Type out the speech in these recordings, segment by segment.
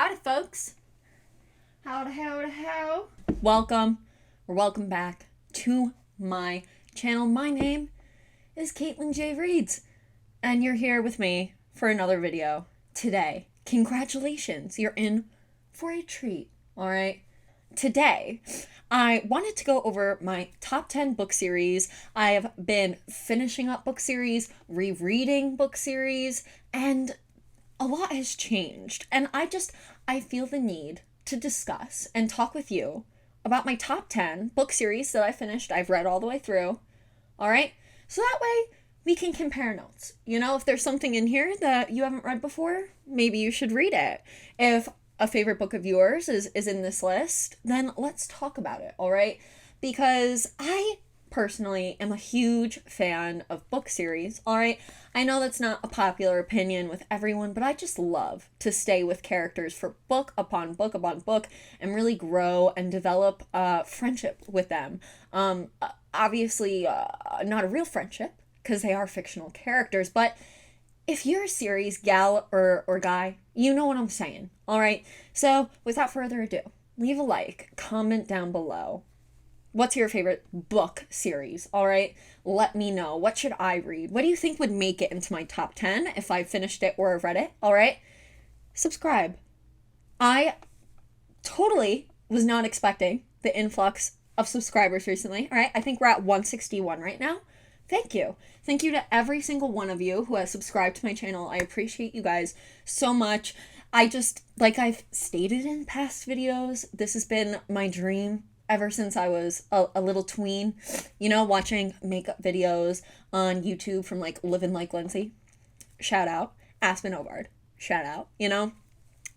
Howdy, folks. How. Welcome or welcome back to my channel. My name is Caitlin J. Reeds, and you're here with me for another video today. Congratulations, you're in for a treat, all right? Today, I wanted to go over my top 10 book series. I have been finishing up book series, rereading book series, and a lot has changed. And I feel the need to discuss and talk with you about my top 10 book series that I finished. I've read all the way through. All right? So that way we can compare notes. You know, if there's something in here that you haven't read before, maybe you should read it. If a favorite book of yours is in this list, then let's talk about it, all right? Because I personally am a huge fan of book series, all right? I know that's not a popular opinion with everyone, but I just love to stay with characters for book upon book upon book and really grow and develop friendship with them. Obviously, not a real friendship because they are fictional characters, but if you're a series gal or guy, you know what I'm saying, all right? So without further ado, leave a like, comment down below. What's your favorite book series, all right? Let me know. What should I read? What do you think would make it into my top 10 if I finished it or read it, all right? Subscribe. I totally was not expecting the influx of subscribers recently, all right? I think we're at 161 right now. Thank you. Thank you to every single one of you who has subscribed to my channel. I appreciate you guys so much. Like I've stated in past videos, this has been my dream ever since I was a little tween, you know, watching makeup videos on YouTube from like Living Like Lindsay, shout out, Aspen Ovard, shout out, you know,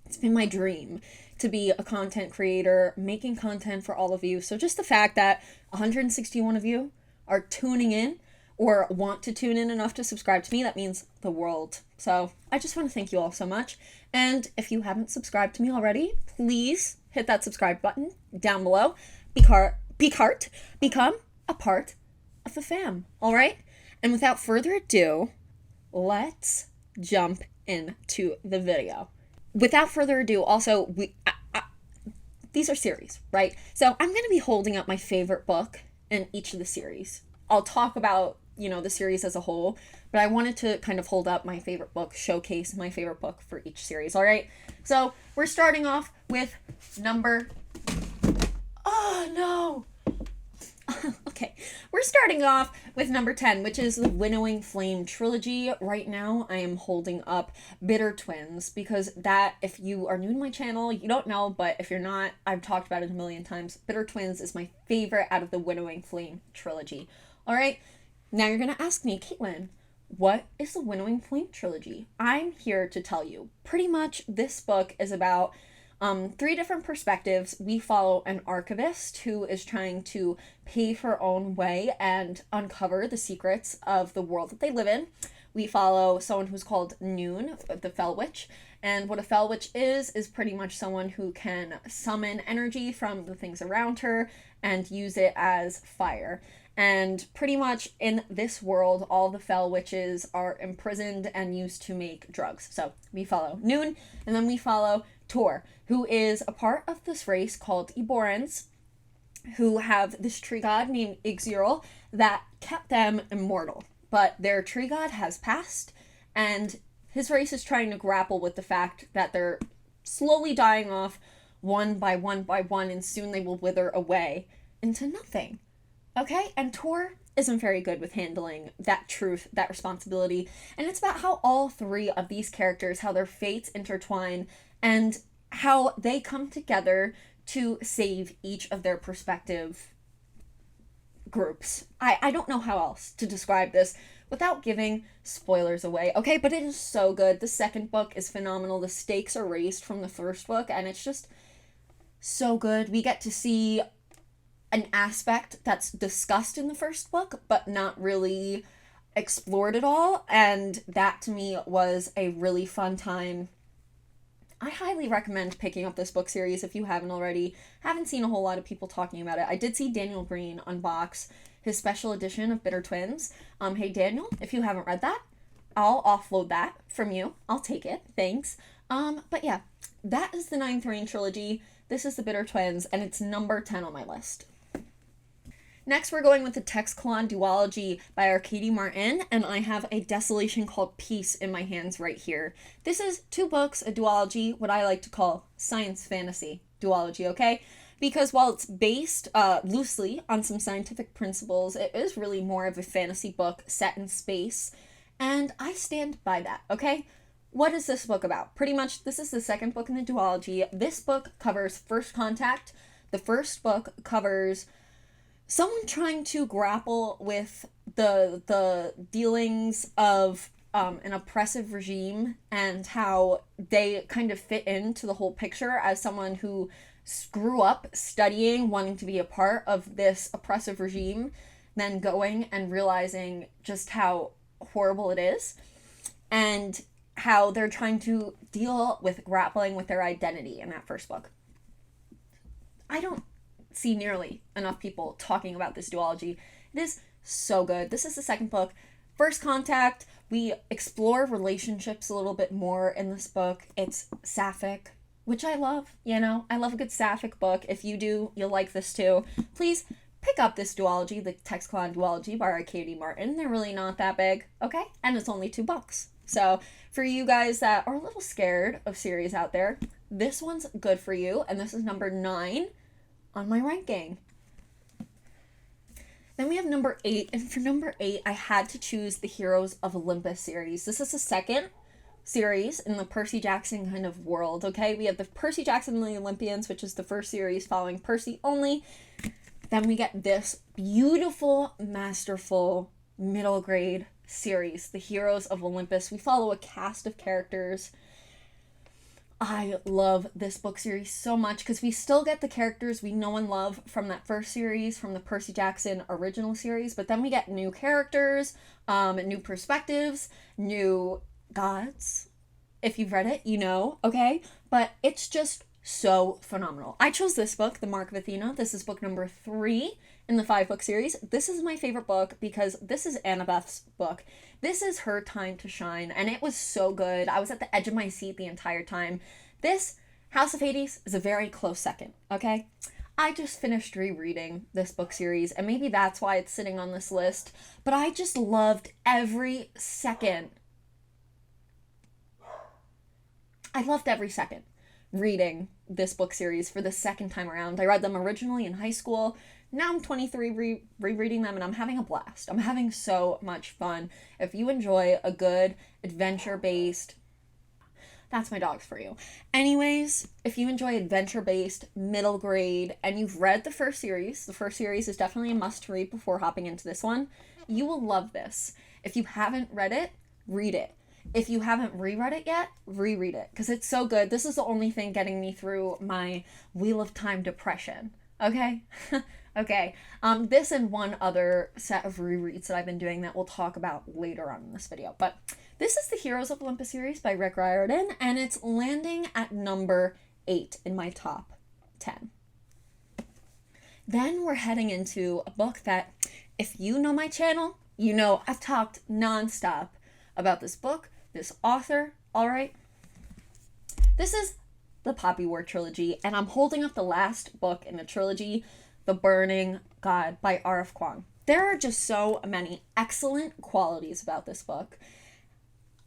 it's been my dream to be a content creator, making content for all of you. So just the fact that 161 of you are tuning in or want to tune in enough to subscribe to me, that means the world. So I just want to thank you all so much. And if you haven't subscribed to me already, please hit that subscribe button down below. Become a part of the fam, all right? And without further ado, let's jump into the video. Without further ado, also, these are series, right? So I'm going to be holding up my favorite book in each of the series. I'll talk about, you know, the series as a whole, but I wanted to kind of hold up my favorite book, showcase my favorite book for each series, all right? So we're starting off with Okay, we're starting off with number 10, which is the Winnowing Trilogy. Right now, I am holding up Bitter Twins, because that, if you are new to my channel, you don't know, but if you're not, I've talked about it a million times. Bitter Twins is my favorite out of the Winnowing Trilogy. All right, now you're going to ask me, Caitlin, what is the Winnowing Trilogy? I'm here to tell you. Pretty much, this book is about 3 different perspectives. We follow an archivist who is trying to pave her own way and uncover the secrets of the world that they live in. We follow someone who's called Noon, the Fell Witch. And what a Fell Witch is pretty much someone who can summon energy from the things around her and use it as fire. And pretty much in this world, all the Fell Witches are imprisoned and used to make drugs. So we follow Noon, and then we follow Tor, who is a part of this race called Eborans, who have this tree god named Ixiril that kept them immortal. But their tree god has passed, and his race is trying to grapple with the fact that they're slowly dying off one by one by one, and soon they will wither away into nothing. Okay? And Tor isn't very good with handling that truth, that responsibility. And it's about how all 3 of these characters, how their fates intertwine, and how they come together to save each of their perspective groups. I don't know how else to describe this without giving spoilers away, okay? But it is so good. The second book is phenomenal. The stakes are raised from the first book, and it's just so good. We get to see an aspect that's discussed in the first book, but not really explored at all, and that to me was a really fun time. I highly recommend picking up this book series if you haven't already. Haven't seen a whole lot of people talking about it. I did see Daniel Green unbox his special edition of Bitter Twins. Hey Daniel, if you haven't read that, I'll offload that from you. I'll take it. Thanks. But yeah, that is the Ninth Reign trilogy. This is the Bitter Twins, and it's number 10 on my list. Next, we're going with the Texclon duology by R.K.D. Martin, and I have A Desolation Called Peace in my hands right here. This is 2 books, a duology, what I like to call science fantasy duology, okay? Because while it's based loosely on some scientific principles, it is really more of a fantasy book set in space, and I stand by that, okay? What is this book about? Pretty much, this is the second book in the duology. This book covers First Contact. The first book covers someone trying to grapple with the dealings of an oppressive regime and how they kind of fit into the whole picture as someone who grew up studying, wanting to be a part of this oppressive regime, then going and realizing just how horrible it is, and how they're trying to deal with grappling with their identity in that first book. I don't see nearly enough people talking about this duology. It is so good. This is the second book. First Contact, we explore relationships a little bit more in this book. It's sapphic, which I love, I love a good sapphic book. If you do, you'll like this too. Please pick up this duology, the Texclon duology by R.K.D. Martin. They're really not that big, okay? And it's only $2. So for you guys that are a little scared of series out there, this one's good for you, and this is number 9 on my ranking. Then we have number 8, and for number 8, I had to choose the Heroes of Olympus series. This is the second series in the Percy Jackson kind of world, okay? We have the Percy Jackson and the Olympians, which is the first series following Percy only. Then we get this beautiful, masterful, middle grade series, the Heroes of Olympus. We follow a cast of characters. I love this book series so much because we still get the characters we know and love from that first series, from the Percy Jackson original series, but then we get new characters, new perspectives, new gods. If you've read it, okay? But it's just so phenomenal. I chose this book, The Mark of Athena. This is book number 3 in the 5-book series. This is my favorite book because this is Annabeth's book. This is her time to shine, and it was so good. I was at the edge of my seat the entire time. This, House of Hades, is a very close second, okay? I just finished rereading this book series, and maybe that's why it's sitting on this list, but I just loved every second. I loved every second reading this book series for the second time around. I read them originally in high school. Now I'm 23 rereading them, and I'm having a blast. I'm having so much fun. If you enjoy a good adventure-based, that's my dogs for you. Anyways, if you enjoy adventure-based, middle grade, and you've read the first series is definitely a must-read before hopping into this one, you will love this. If you haven't read it, read it. If you haven't reread it yet, reread it, because it's so good. This is the only thing getting me through my Wheel of Time depression, okay? Okay, this and one other set of rereads that I've been doing that we'll talk about later on in this video. But this is the Heroes of Olympus series by Rick Riordan, and it's landing at number 8 in my top 10. Then we're heading into a book that, if you know my channel, you know I've talked nonstop about this book, this author, alright? This is the Poppy War Trilogy, and I'm holding up the last book in the trilogy, The Burning God by R.F. Kuang. There are just so many excellent qualities about this book.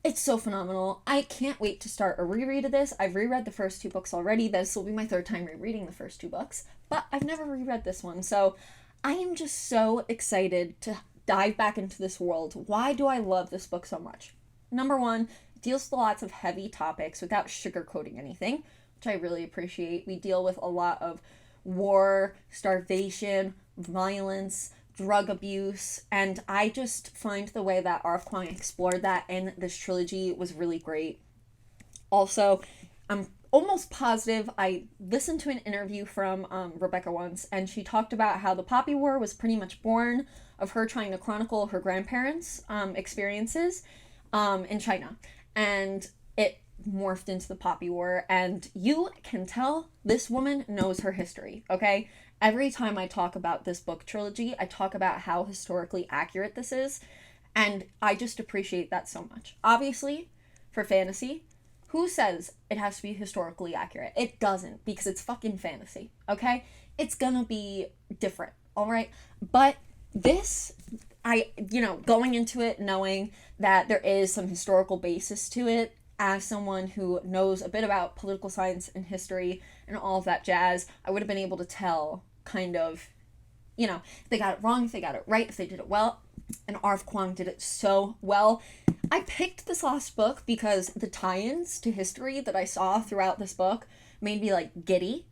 It's so phenomenal. I can't wait to start a reread of this. I've reread the first 2 books already. This will be my 3rd time rereading the first 2 books, but I've never reread this one, so I am just so excited to dive back into this world. Why do I love this book so much? Number 1, it deals with lots of heavy topics without sugarcoating anything, which I really appreciate. We deal with a lot of war, starvation, violence, drug abuse, and I just find the way that R.F. Kuang explored that in this trilogy was really great. Also, I'm almost positive I listened to an interview from Rebecca once, and she talked about how the Poppy War was pretty much born of her trying to chronicle her grandparents' experiences in China, and it morphed into the Poppy War, and you can tell this woman knows her history, okay? Every time I talk about this book trilogy, I talk about how historically accurate this is, and I just appreciate that so much. Obviously, for fantasy, Who says it has to be historically accurate? It doesn't, because it's fucking fantasy, okay? It's gonna be different, all right? But this, going into it knowing that there is some historical basis to it, as someone who knows a bit about political science and history and all of that jazz, I would have been able to tell kind of, if they got it wrong, if they got it right, if they did it well. And R.F. Kuang did it so well. I picked this last book because the tie-ins to history that I saw throughout this book made me like giddy.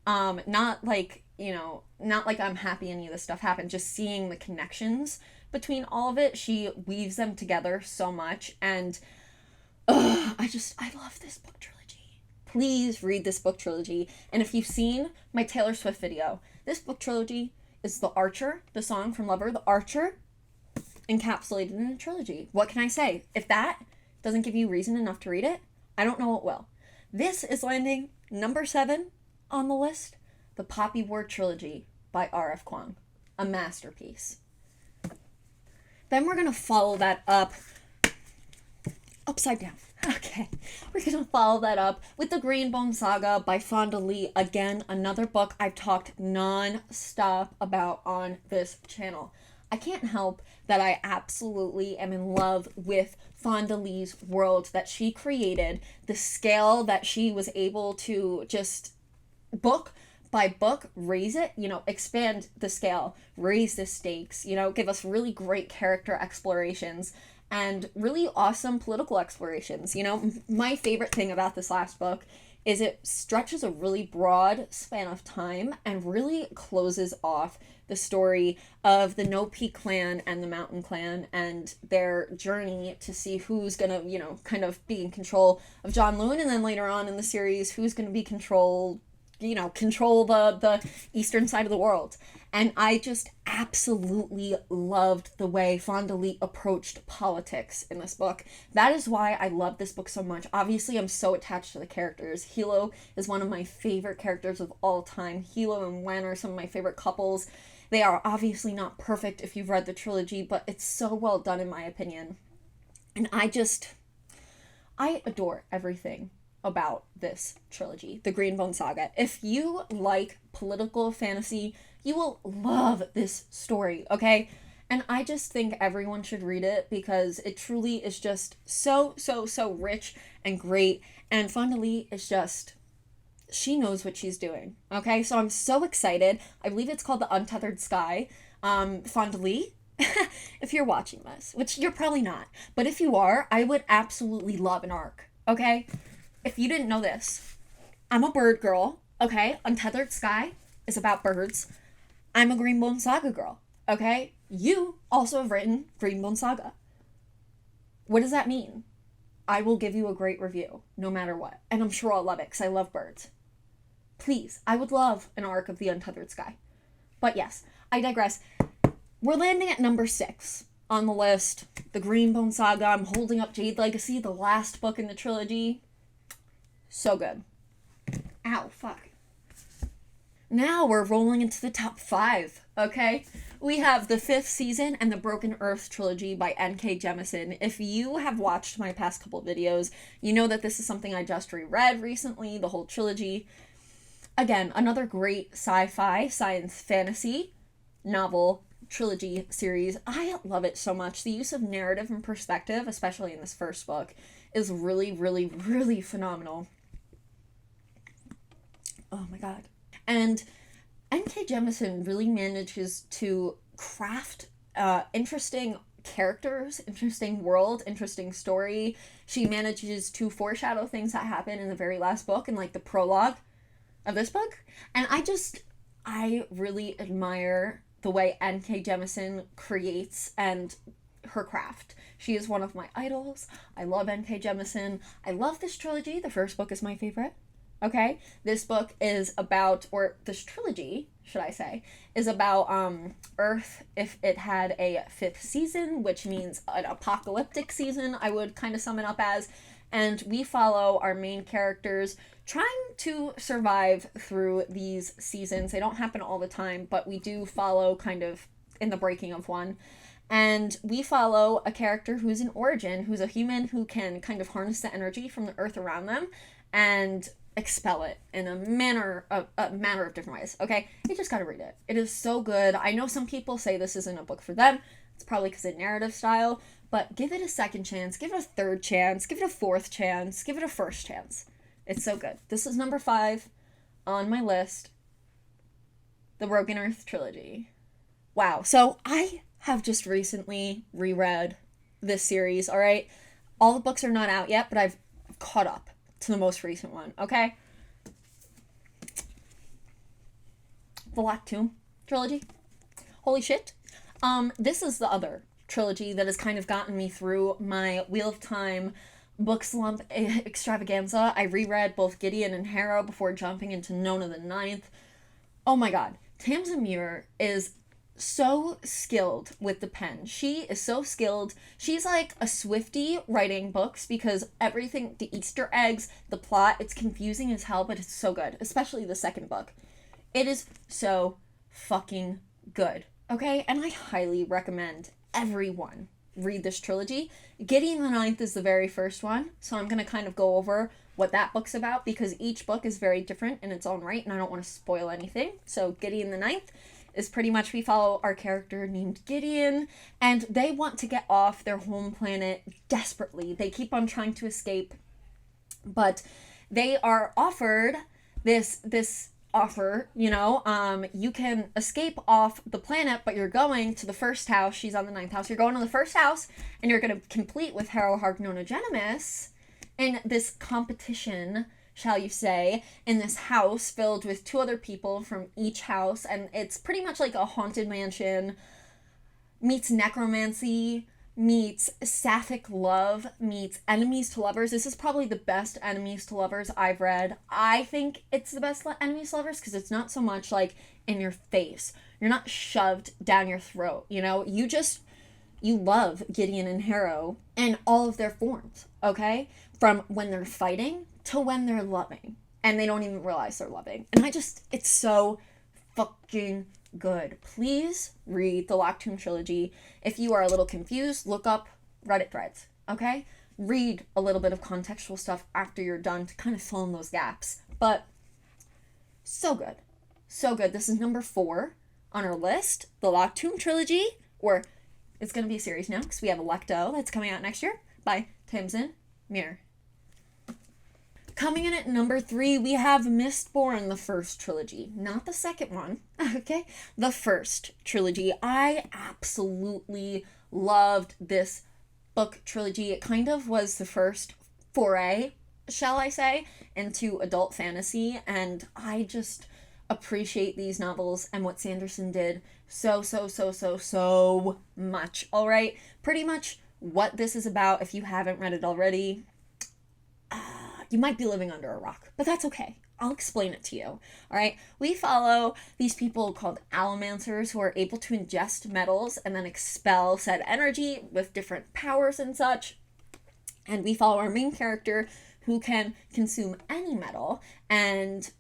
Not like I'm happy any of this stuff happened, just seeing the connections between all of it. She weaves them together so much, and I love this book trilogy. Please read this book trilogy. And if you've seen my Taylor Swift video, this book trilogy is The Archer, the song from Lover, The Archer, encapsulated in a trilogy. What can I say? If that doesn't give you reason enough to read it, I don't know what will. This is landing number 7 on the list, The Poppy War Trilogy by R.F. Kuang. A masterpiece. Then we're going to follow that up upside down. Okay, we're going to follow that up with The Greenbone Saga by Fonda Lee. Again, another book I've talked non-stop about on this channel. I can't help that I absolutely am in love with Fonda Lee's world that she created, the scale that she was able to just book by book raise it, expand the scale, raise the stakes, give us really great character explorations and really awesome political explorations. My favorite thing about this last book is it stretches a really broad span of time and really closes off the story of the No Peak clan and the Mountain clan and their journey to see who's gonna, kind of be in control of John Loon, and then later on in the series, who's gonna be control the eastern side of the world. And I just absolutely loved the way Fonda Lee approached politics in this book. That is why I love this book so much. Obviously, I'm so attached to the characters. Hilo is one of my favorite characters of all time. Hilo and Wen are some of my favorite couples. They are obviously not perfect if you've read the trilogy, but it's so well done in my opinion. And I adore everything about this trilogy, The Greenbone Saga. If you like political fantasy, you will love this story, okay? And I just think everyone should read it because it truly is just so, so, so rich and great. And Fonda Lee is just, she knows what she's doing, okay? So I'm so excited. I believe it's called The Untethered Sky. Fonda Lee, if you're watching this, which you're probably not, but if you are, I would absolutely love an arc, okay? If you didn't know this, I'm a bird girl, okay? Untethered Sky is about birds. I'm a Greenbone Saga girl, okay? You also have written Greenbone Saga. What does that mean? I will give you a great review, no matter what. And I'm sure I'll love it, because I love birds. Please, I would love an arc of The Untethered Sky. But yes, I digress. We're landing at number 6 on the list. The Greenbone Saga. I'm holding up Jade Legacy, the last book in the trilogy. So good. Ow, fuck. Now we're rolling into the top 5, okay? We have the 5th season and the Broken Earth trilogy by N.K. Jemisin. If you have watched my past couple videos, you know that this is something I just reread recently, the whole trilogy. Again, another great sci-fi, science fantasy novel trilogy series. I love it so much. The use of narrative and perspective, especially in this first book, is really, really, really phenomenal. Oh my god. And N.K. Jemisin really manages to craft interesting characters, interesting world, interesting story. She manages to foreshadow things that happen in the very last book and like the prologue of this book. And I really admire the way N.K. Jemisin creates and her craft. She is one of my idols. I love N.K. Jemisin. I love this trilogy. The first book is my favorite. Okay? This book is about, or this trilogy, should I say, is about Earth if it had a 5th season, which means an apocalyptic season, I would kind of sum it up as. And we follow our main characters trying to survive through these seasons. They don't happen all the time, but we do follow kind of in the breaking of one. And we follow a character who's an origin, who's a human who can kind of harness the energy from the earth around them and expel it in a manner of different ways. Okay, you just gotta read it. It is so good. I know some people say this isn't a book for them. It's probably because of narrative style, but give it a second chance, give it a third chance, give it a fourth chance, give it a first chance. It's so good. This is number 5 on my list, the Broken Earth Trilogy. Wow. So I have just recently reread this series, all right? All the books are not out yet, but I've caught up to the most recent one, okay? The Black Tomb Trilogy. Holy shit. This is the other trilogy that has kind of gotten me through my Wheel of Time book slump extravaganza. I reread both Gideon and Harrow before jumping into Nona the Ninth. Oh my god. Tamsin Muir is so skilled with the pen. She is so skilled. She's like a Swiftie writing books because everything, the Easter eggs, the plot, it's confusing as hell, but it's so good. Especially the second book. It is so fucking good. Okay? And I highly recommend everyone read this trilogy. Gideon the Ninth is the very first one, so I'm going to kind of go over what that book's about because each book is very different in its own right, and I don't want to spoil anything. So Gideon the Ninth is pretty much we follow our character named Gideon, and they want to get off their home planet desperately. They keep on trying to escape, but they are offered this offer, you know, you can escape off the planet, but you're going to the first house. She's on the 9th house. You're going to the first house, and you're going to complete with Harrow-marked Nonogenimus in this competition, shall you say, in this house filled with 2 other people from each house, and it's pretty much like a haunted mansion meets necromancy meets sapphic love meets enemies to lovers. This is probably the best enemies to lovers I've read. I think it's the best enemies to lovers because it's not so much like in your face. You're not shoved down your throat, you know? You love Gideon and Harrow in all of their forms, okay? From when they're fighting to when they're loving. And they don't even realize they're loving. And it's so fucking good. Please read the Black Tomb Trilogy. If you are a little confused, look up Reddit threads, okay? Read a little bit of contextual stuff after you're done to kind of fill in those gaps. But so good. So good. This is number 4 on our list, the Black Tomb Trilogy, or it's going to be a series now because we have Electo that's coming out next year by Tamsin Muir. Coming in at number 3, we have Mistborn, the first trilogy. Not the second one, okay? The first trilogy. I absolutely loved this book trilogy. It kind of was the first foray, shall I say, into adult fantasy, and I just appreciate these novels and what Sanderson did so much, all right? Pretty much what this is about, if you haven't read it already, you might be living under a rock, but that's okay. I'll explain it to you, all right? We follow these people called allomancers who are able to ingest metals and then expel said energy with different powers and such. And we follow our main character who can consume any metal and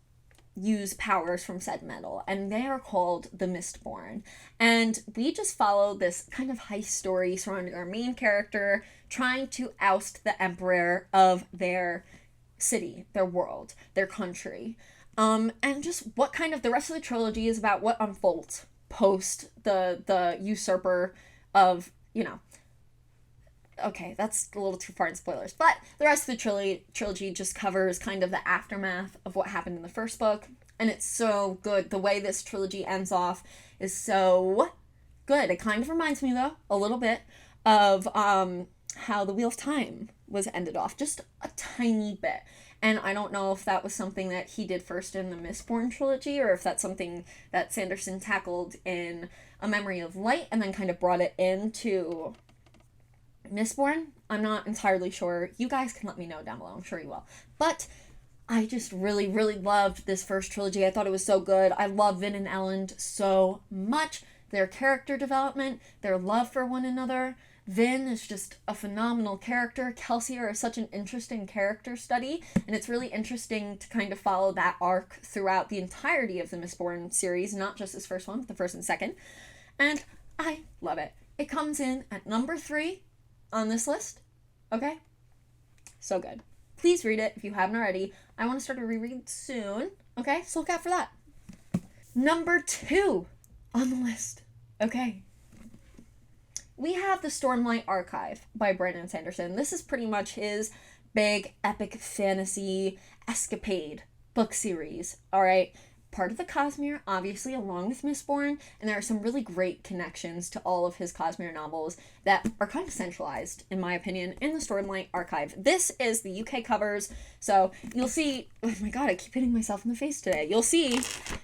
use powers from said metal, and they are called the Mistborn. And we just follow this kind of heist story surrounding our main character trying to oust the emperor of their city, their world, their country. And just what kind of the rest of the trilogy is about what unfolds post the usurper of, you know. Okay, that's a little too far in spoilers, but the rest of the trilogy just covers kind of the aftermath of what happened in the first book, and it's so good. The way this trilogy ends off is so good. It kind of reminds me, though, a little bit of how the Wheel of Time was ended off, just a tiny bit. And I don't know if that was something that he did first in the Mistborn trilogy, or if that's something that Sanderson tackled in A Memory of Light and then kind of brought it into Mistborn. I'm not entirely sure. You guys can let me know down below. I'm sure you will. But I just really loved this first trilogy. I thought it was so good. I love Vin and Elend so much. Their character development, their love for one another. Vin is just a phenomenal character. Kelsier is such an interesting character study, and it's really interesting to kind of follow that arc throughout the entirety of the Mistborn series, not just this first one, but the first and second. And I love it. It comes in at number 3 on this list. Okay? So good. Please read it if you haven't already. I want to start a reread soon. Okay? So look out for that. Number 2 on the list. Okay. We have the Stormlight Archive by Brandon Sanderson. This is pretty much his big epic fantasy escapade book series. Alright? Part of the Cosmere, obviously, along with Mistborn, and there are some really great connections to all of his Cosmere novels that are kind of centralized, in my opinion, in the Stormlight Archive. This is the UK covers, so you'll see, oh my god, I keep hitting myself in the face today. You'll see,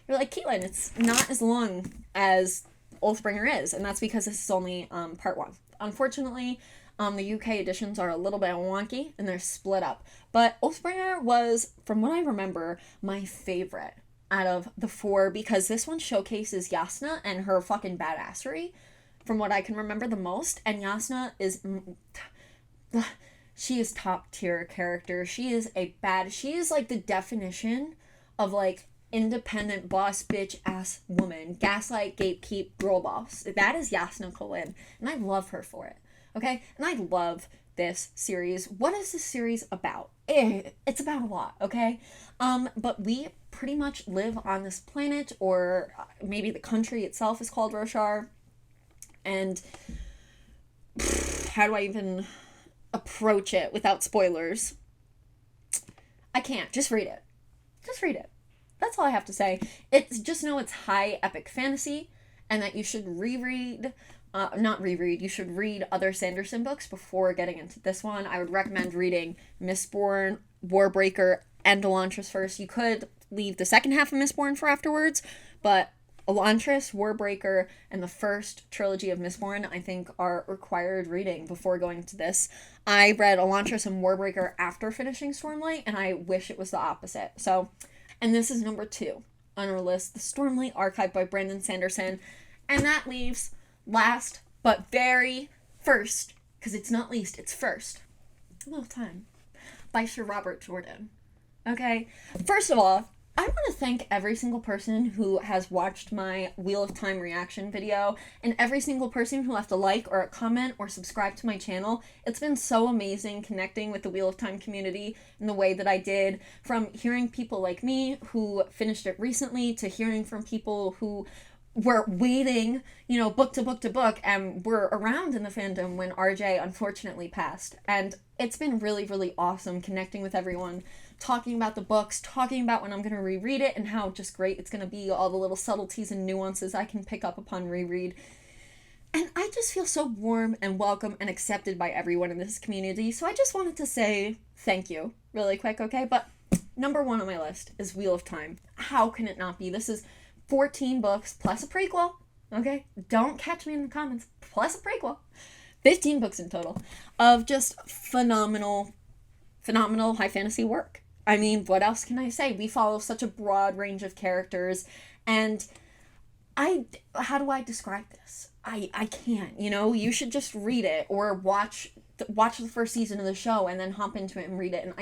you're like, Caitlin, it's not as long as Oathbringer is, and that's because this is only part 1. Unfortunately, the UK editions are a little bit wonky, and they're split up. But Oathbringer was, from what I remember, my favorite out of the 4, because this one showcases Yasna and her fucking badassery, from what I can remember the most. And Yasna is, she is top tier character. She is like the definition of like independent boss bitch ass woman, gaslight, gatekeep, girl boss. That is Yasna Kholin, and I love her for it. Okay, and I love this series. What is this series about? It's about a lot, okay? But we pretty much live on this planet, or maybe the country itself is called Roshar. And how do I even approach it without spoilers? I can't. Just read it. Just read it. That's all I have to say. Just know it's high epic fantasy, and that you should you should read other Sanderson books before getting into this one. I would recommend reading Mistborn, Warbreaker, and Elantris first. You could leave the second half of Mistborn for afterwards, but Elantris, Warbreaker, and the first trilogy of Mistborn, I think, are required reading before going to this. I read Elantris and Warbreaker after finishing Stormlight, and I wish it was the opposite. So, and this is number 2 on our list, the Stormlight Archive by Brandon Sanderson, and that leaves last, but very first, because it's not least, it's first, A Little Time by Sir Robert Jordan. Okay, first of all, I want to thank every single person who has watched my Wheel of Time reaction video, and every single person who left a like or a comment or subscribed to my channel. It's been so amazing connecting with the Wheel of Time community in the way that I did, from hearing people like me who finished it recently to hearing from people who were waiting, book to book to book, and were around in the fandom when RJ unfortunately passed. And it's been really, really awesome connecting with everyone, talking about the books, talking about when I'm going to reread it, and how just great it's going to be, all the little subtleties and nuances I can pick up upon reread. And I just feel so warm and welcome and accepted by everyone in this community, so I just wanted to say thank you really quick, okay? But number 1 on my list is Wheel of Time. How can it not be? This is 14 books plus a prequel, okay? Don't catch me in the comments. Plus a prequel. 15 books in total of just phenomenal high fantasy work. I mean, what else can I say? We follow such a broad range of characters, and how do I describe this? I can't, you should just read it, or watch the first season of the show and then hop into it and read it. And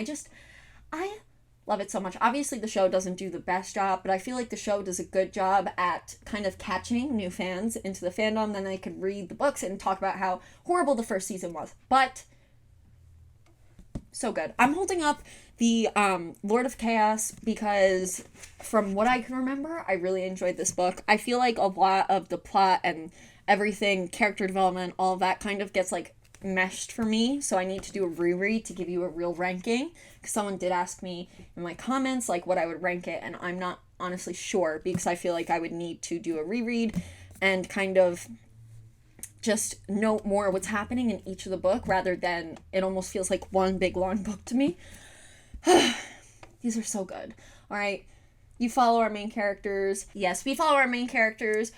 I love it so much. Obviously, the show doesn't do the best job, but I feel like the show does a good job at kind of catching new fans into the fandom. Then they could read the books and talk about how horrible the first season was. But so good. I'm holding up the Lord of Chaos because, from what I can remember, I really enjoyed this book. I feel like a lot of the plot and everything, character development, all of that kind of gets like meshed for me, so I need to do a reread to give you a real ranking, because someone did ask me in my comments like what I would rank it, and I'm not honestly sure, because I feel like I would need to do a reread and kind of just note more what's happening in each of the book, rather than it almost feels like one big long book to me. These are so good. All right, you follow our main characters. Yes, we follow our main characters.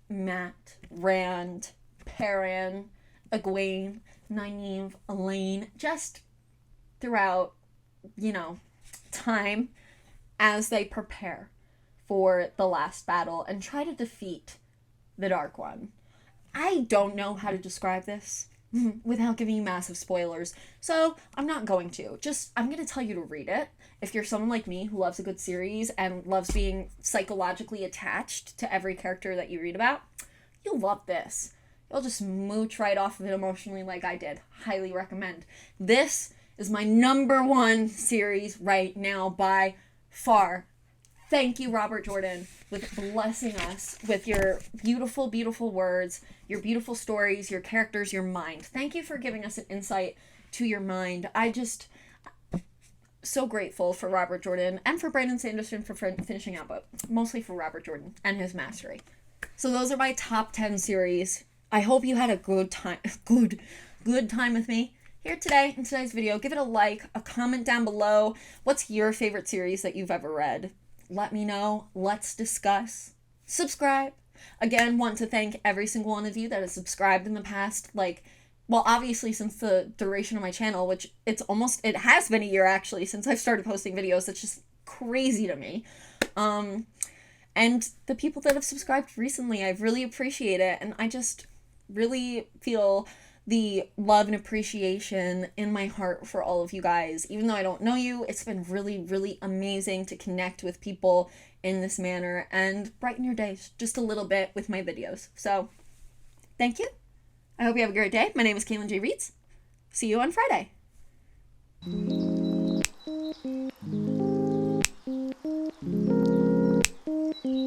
Matt, Rand, Perrin, Egwene, Nynaeve, Elaine, just throughout, time as they prepare for the last battle and try to defeat the Dark One. I don't know how to describe this without giving you massive spoilers, so I'm not going to. I'm going to tell you to read it. If you're someone like me who loves a good series and loves being psychologically attached to every character that you read about, you'll love this. you'll just mooch right off of it emotionally like I did. Highly recommend. This is my #1 series right now by far. Thank you, Robert Jordan, with blessing us with your beautiful, beautiful words, your beautiful stories, your characters, your mind. Thank you for giving us an insight to your mind. So grateful for Robert Jordan and for Brandon Sanderson for finishing out, but mostly for Robert Jordan and his mastery. So those are my top 10 series. I hope you had a good time with me here today in today's video. Give it a like, a comment down below. What's your favorite series that you've ever read? Let me know. Let's discuss. Subscribe. Again, want to thank every single one of you that has subscribed in the past, well, obviously since the duration of my channel, which it has been a year actually since I've started posting videos. It's just crazy to me. And the people that have subscribed recently, I really appreciate it. And I just really feel the love and appreciation in my heart for all of you guys. Even though I don't know you, it's been really, really amazing to connect with people in this manner and brighten your days just a little bit with my videos. So, thank you. I hope you have a great day. My name is Caitlin J. Reeds. See you on Friday.